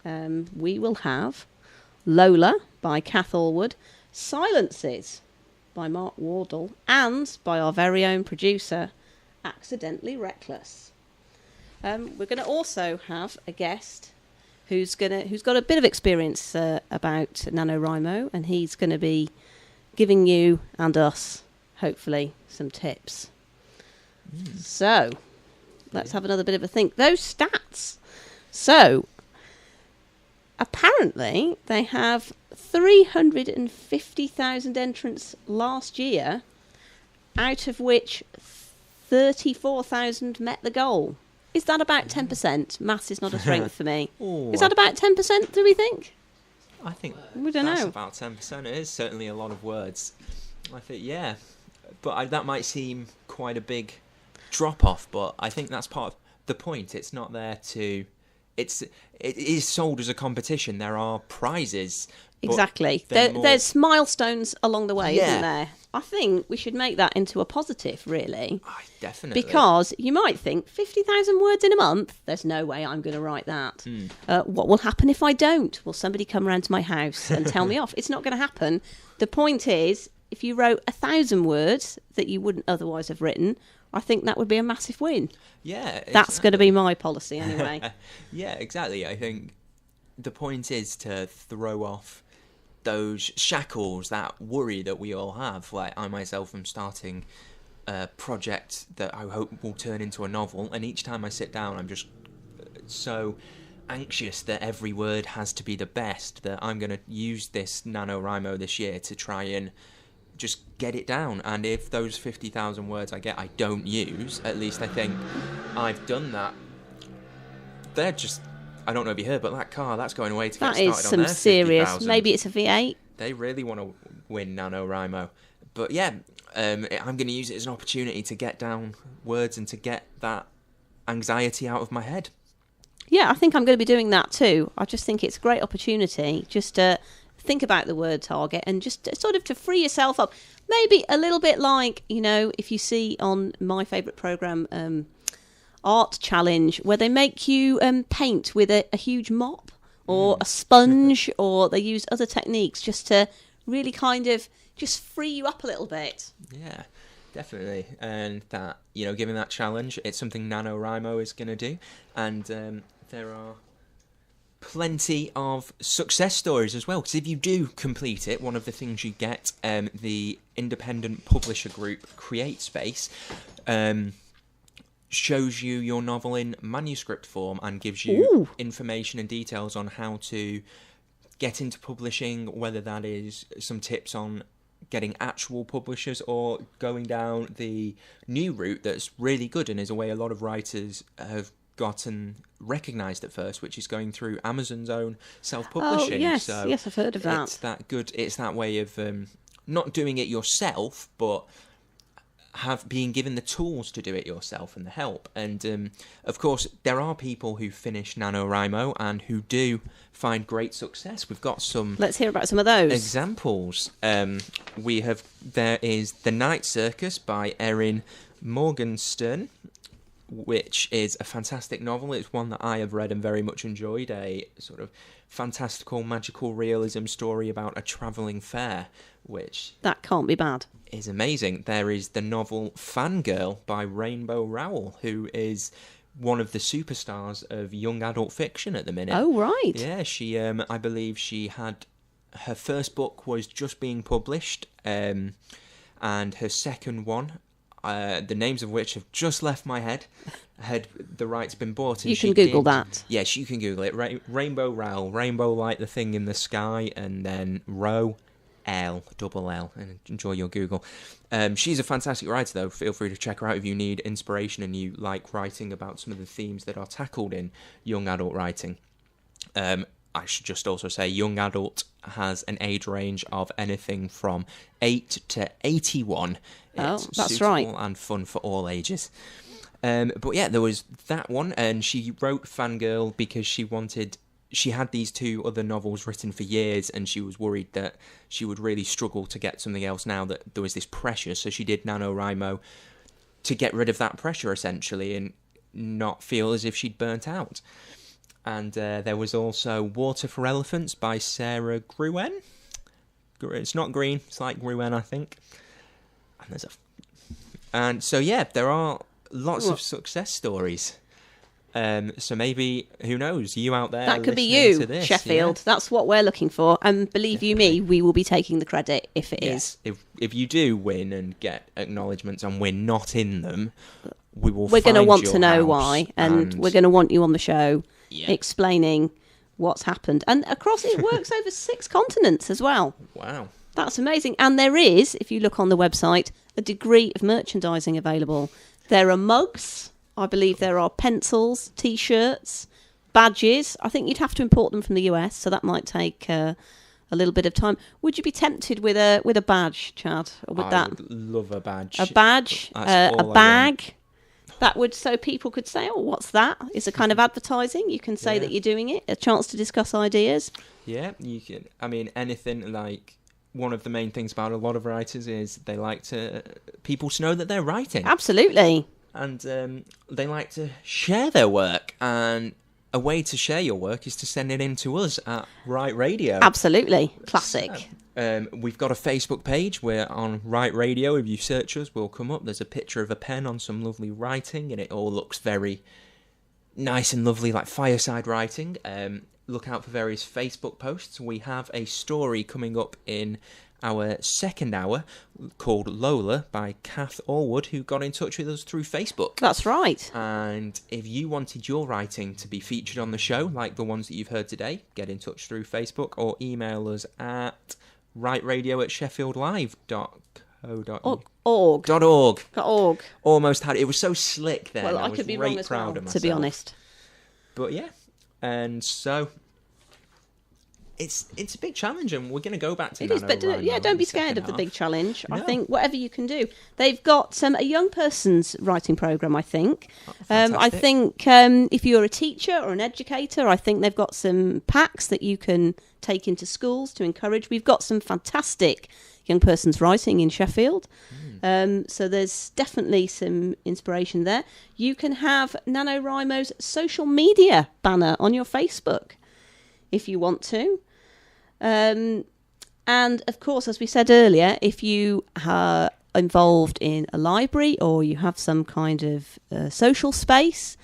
we will have Lola by Kath Allwood, Silences by Mark Wardle, and by our very own producer, Accidentally Reckless. We're going to also have a guest who's got a bit of experience about NaNoWriMo, and he's going to be giving you and us, hopefully, some tips. So, let's have another bit of a think. Those stats. So, apparently, they have 350,000 entrants last year, out of which 34,000 met the goal. Is that about 10%? Maths is not a strength for me. Is that about 10%, do we think? I think we don't that's know. About 10%. It is certainly a lot of words. I think, yeah. But that might seem quite a big drop-off, but I think that's part of the point. It's not there to... It is sold as a competition. There are prizes. Exactly. There's milestones along the way, isn't there? I think we should make that into a positive, really. Definitely. Because you might think, 50,000 words in a month? There's no way I'm going to write that. What will happen if I don't? Will somebody come round to my house and tell me off? It's not going to happen. The point is, if you wrote 1,000 words that you wouldn't otherwise have written, I think that would be a massive win. Yeah, exactly. That's going to be my policy anyway. Yeah, exactly. I think the point is to throw off those shackles, that worry that we all have. Like, I myself am starting a project that I hope will turn into a novel, and each time I sit down, I'm just so anxious that every word has to be the best, that I'm going to use this NaNoWriMo this year to try and just get it down. And if those 50,000 words I don't use, at least I think I've done that. They're just, I don't know if you heard, but that car, that's going away to get started on their 50,000. That is some serious, maybe it's a V8. They really want to win NaNoWriMo. But yeah, I'm going to use it as an opportunity to get down words and to get that anxiety out of my head. Yeah, I think I'm going to be doing that too. I just think it's a great opportunity just to think about the word target and just sort of to free yourself up. Maybe a little bit like, if you see on my favourite programme, Art Challenge, where they make you paint with a huge mop or a sponge, or they use other techniques just to really kind of just free you up a little bit. Yeah, definitely. And that, giving that challenge, it's something NaNoWriMo is going to do. And there are plenty of success stories as well, because if you do complete it, one of the things you get, the independent publisher group CreateSpace shows you your novel in manuscript form and gives you information and details on how to get into publishing, whether that is some tips on getting actual publishers or going down the new route that's really good and is a way a lot of writers have gotten recognised at first, which is going through Amazon's own self-publishing. Oh, yes, so yes, I've heard of that. It's that way of not doing it yourself, but being given the tools to do it yourself and the help. And of course, there are people who finish NaNoWriMo and who do find great success. We've got some. Let's hear about some of those examples. There is The Night Circus by Erin Morgenstern, which is a fantastic novel. It's one that I have read and very much enjoyed. A sort of fantastical, magical realism story about a travelling fair, which that can't be bad. Is amazing. There is the novel Fangirl by Rainbow Rowell, who is one of the superstars of young adult fiction at the minute. Oh, right. Yeah, she. I believe she had her first book was just being published, and her second one, the names of which have just left my head, had the rights been bought. And you can Google that. Yes, you can Google it. Rainbow Rowell, rainbow like the thing in the sky, and then Row. Double L, and enjoy your Google. She's a fantastic writer, though. Feel free to check her out if you need inspiration and you like writing about some of the themes that are tackled in young adult writing. I should just also say young adult has an age range of anything from 8 to 81. It's that's suitable right. And fun for all ages. But yeah, there was that one, and she wrote Fangirl because she had these two other novels written for years, and she was worried that she would really struggle to get something else now that there was this pressure. So she did NaNoWriMo to get rid of that pressure, essentially, and not feel as if she'd burnt out. And there was also Water for Elephants by Sarah Gruen. It's not Green, it's like Gruen, I think. And so, yeah, there are lots of success stories. So maybe, who knows, you out there that could be listening you, to this, Sheffield. yeah. That's what we're looking for, and believe you me, we will be taking the credit if it is. If you do win and get acknowledgements and we're not in them, we're going to want to know why, and we're going to want you on the show explaining what's happened. And across, it works over 6 continents as well. Wow. That's amazing. And there is, if you look on the website, a degree of merchandising available. There are mugs. I believe there are pencils, T-shirts, badges. I think you'd have to import them from the US, so that might take a little bit of time. Would you be tempted with a badge, Chad? Or with I would love a badge. A badge, a bag. That would, so people could say, "Oh, what's that?" It's a kind of advertising. You can say that you're doing it. A chance to discuss ideas. Yeah, you can. I mean, anything like. One of the main things about a lot of writers is they like people to know that they're writing. Absolutely. And they like to share their work, and a way to share your work is to send it in to us at Write Radio. Absolutely. Classic. We've got a Facebook page. We're on Write Radio. If you search us, we'll come up. There's a picture of a pen on some lovely writing, and it all looks very nice and lovely, like fireside writing. Look out for various Facebook posts. We have a story coming up in our second hour called Lola by Kath Allwood, who got in touch with us through Facebook. That's right. And if you wanted your writing to be featured on the show, like the ones that you've heard today, get in touch through Facebook or email us at writeradio@sheffieldlive.co.org. Almost had it. It was so slick then. Well, I could be wrong as well, to be honest. But yeah, and so it's a big challenge, and we're going to go back to it. But don't be scared of the big challenge. No. I think whatever you can do. They've got a young person's writing program. I think. I think if you're a teacher or an educator, I think they've got some packs that you can take into schools to encourage. We've got some fantastic young person's writing in Sheffield. So there's definitely some inspiration there. You can have NaNoWriMo's social media banner on your Facebook if you want to. And of course, as we said earlier, if you are involved in a library or you have some kind of social space,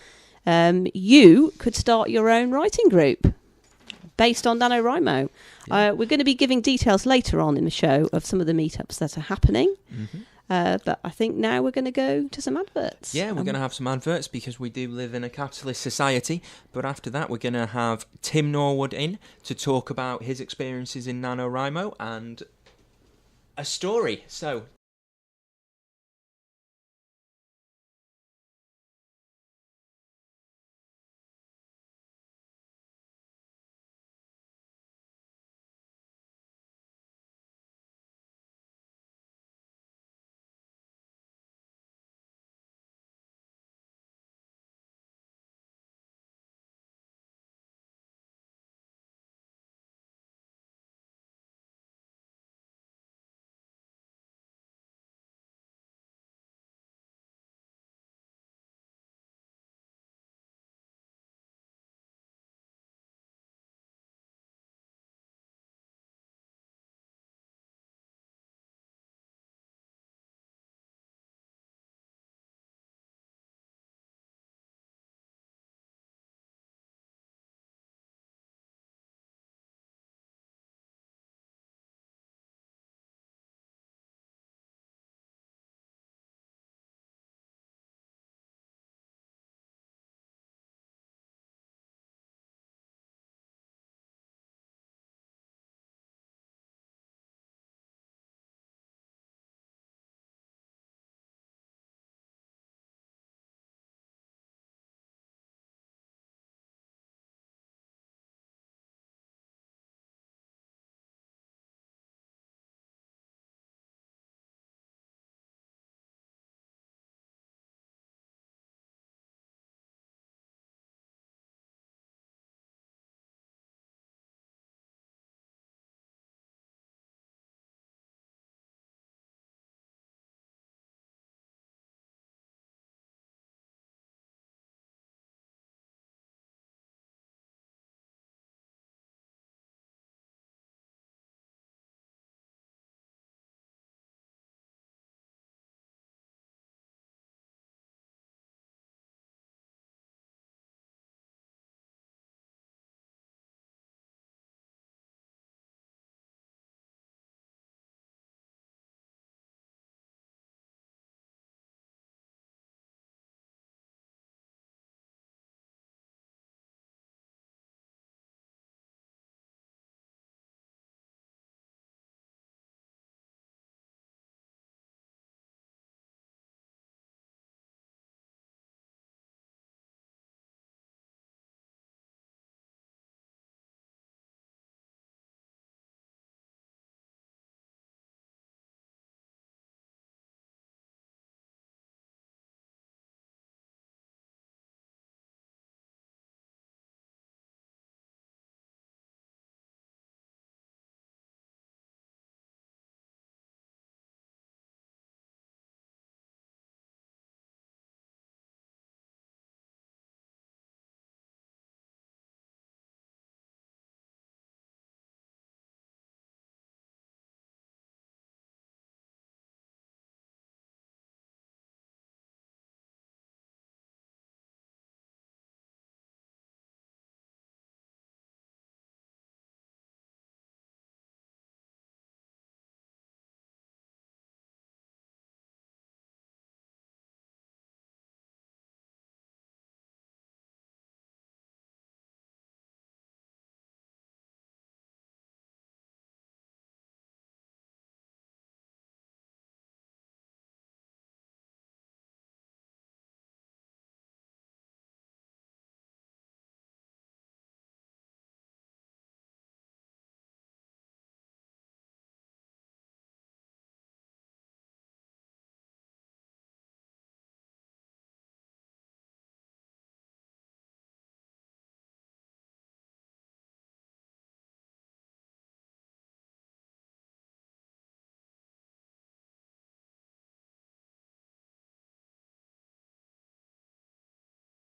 you could start your own writing group. based on NaNoWriMo. We're going to be giving details later on in the show of some of the meetups that are happening. But I think now we're going to go to some adverts. Yeah, we're going to have some adverts because we do live in a capitalist society. But after that, we're going to have Tim Norwood in to talk about his experiences in NaNoWriMo and a story. So,